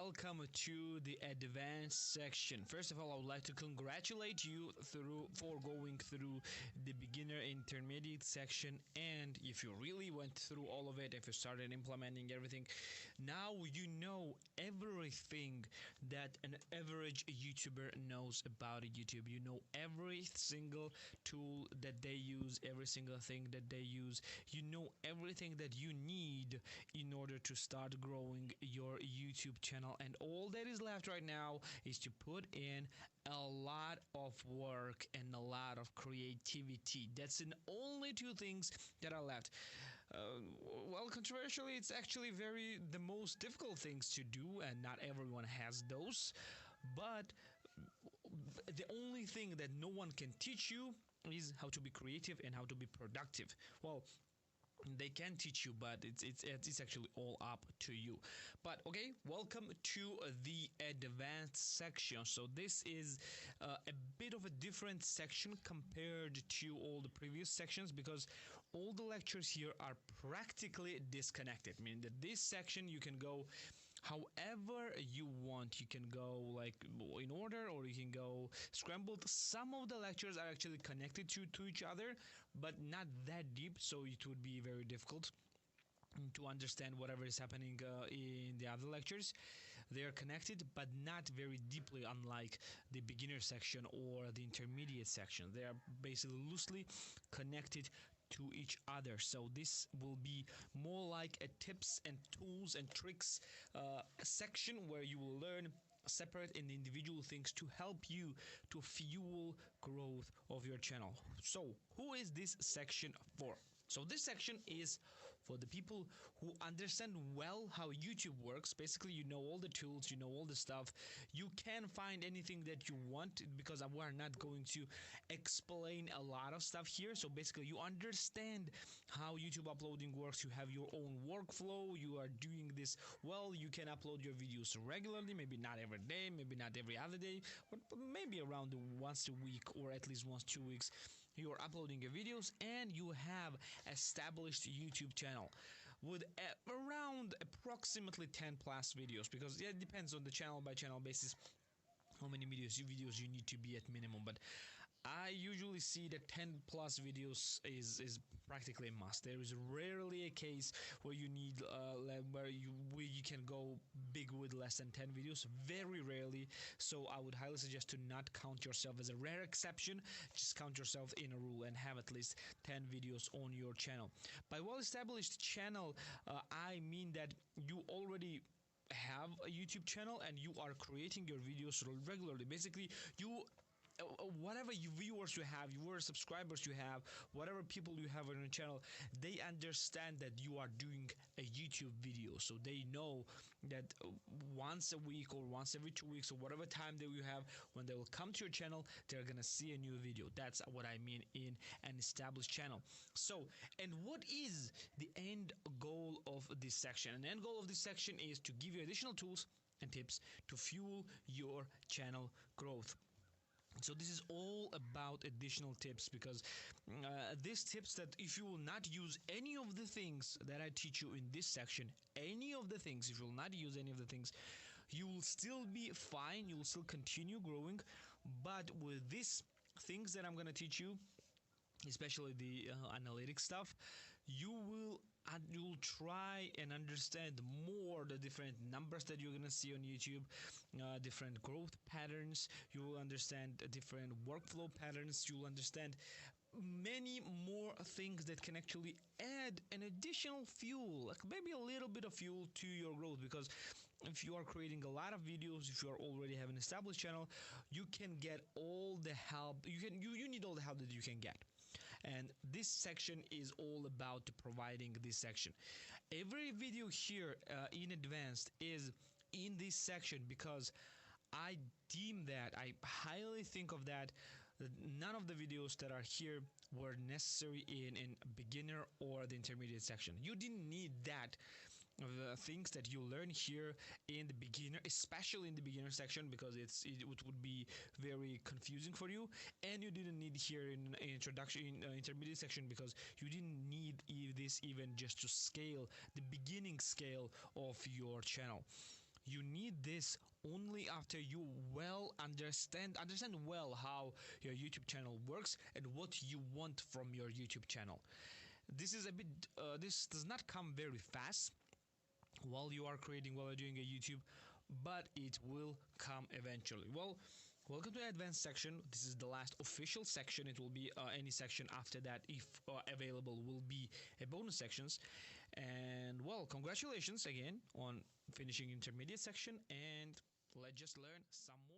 welcome to the advanced section. First of all, I would like to congratulate you for going through the beginner intermediate section, and if you really went through all of it, if you started implementing everything, now you know everything that an average YouTuber knows about YouTube. You know every single tool that they use, every single thing that they use. You know everything that you need in order to start growing your YouTube channel, and all that is left right now is to put in a lot of work and a lot of creativity. That's the only two things that are left. Well, controversially, it's actually the most difficult things to do, and not everyone has those. But the only thing that no one can teach you is how to be creative and how to be productive. Well, they can teach you, but it's actually all up to you. But okay, welcome to the advanced section. So this is a bit of a different section compared to all the previous sections, because all the lectures here are practically disconnected, meaning that this section you can go however you want. You can go like in order, or you can go scrambled. Some of the lectures are actually connected to each other, but not that deep, so it would be very difficult to understand whatever is happening in the other lectures. They are connected, but not very deeply, unlike the beginner section or the intermediate section. They are basically loosely connected to each other. So this will be more like a tips and tools and tricks section, where you will learn separate and individual things to help you to fuel growth of your channel. So who is this section for? So this section is for the people who understand well how YouTube works. Basically, you know all the tools, you know all the stuff. You can find anything that you want, because we are not going to explain a lot of stuff here. So basically, you understand how YouTube uploading works. You have your own workflow. You are doing this well. You can upload your videos regularly, maybe not every day, maybe not every other day, but maybe around once a week, or at least once 2 weeks. You are uploading your videos, and you have established YouTube channel with around approximately 10 plus videos, because it depends on the channel by channel basis how many videos you need to be at minimum. But I usually see that 10 plus videos is practically a must. There is rarely a case where you need where you can go big with less than 10 videos. Very rarely. So I would highly suggest to not count yourself as a rare exception. Just count yourself in a rule and have at least 10 videos on your channel. By well-established channel, I mean that you already have a YouTube channel and you are creating your videos regularly. Basically, you whatever viewers you have, your subscribers you have, whatever people you have on your channel, they understand that you are doing a YouTube video. So they know that once a week or once every 2 weeks or whatever time that you have, when they will come to your channel, they're gonna see a new video. That's what I mean in an established channel. So, and what is the end goal of this section? And the end goal of this section is to give you additional tools and tips to fuel your channel growth. So this is all about additional tips, because these tips that if you will not use any of the things that I teach you in this section, any of the things, if you will not use any of the things, you will still be fine, you will still continue growing. But with these things that I'm going to teach you, especially the analytics stuff, you'll try and understand more the different numbers that you're gonna see on YouTube, different growth patterns. You will understand different workflow patterns. You'll understand many more things that can actually add an additional fuel, like maybe a little bit of fuel to your growth. Because if you are creating a lot of videos, if you are already have an established channel, you can get all the help you need all the help that you can get. And this section is all about providing this section. Every video here in advanced is in this section, because I deem that, I highly think of that, none of the videos that are here were necessary in beginner or the intermediate section. You didn't need that. The things that you learn here in the beginner, especially in the beginner section, because it would be very confusing for you, and you didn't need here in introduction, in intermediate section, because you didn't need this even just to scale the beginning scale of your channel. You need need this only after you well understand well how your YouTube channel works and what you want from your YouTube channel. This does not come very fast while you are doing a YouTube, but it will come eventually. Well, welcome to the advanced section. This is the last official section. It will be any section after that, if available, will be a bonus sections. And well, congratulations again on finishing intermediate section, and let's just learn some more.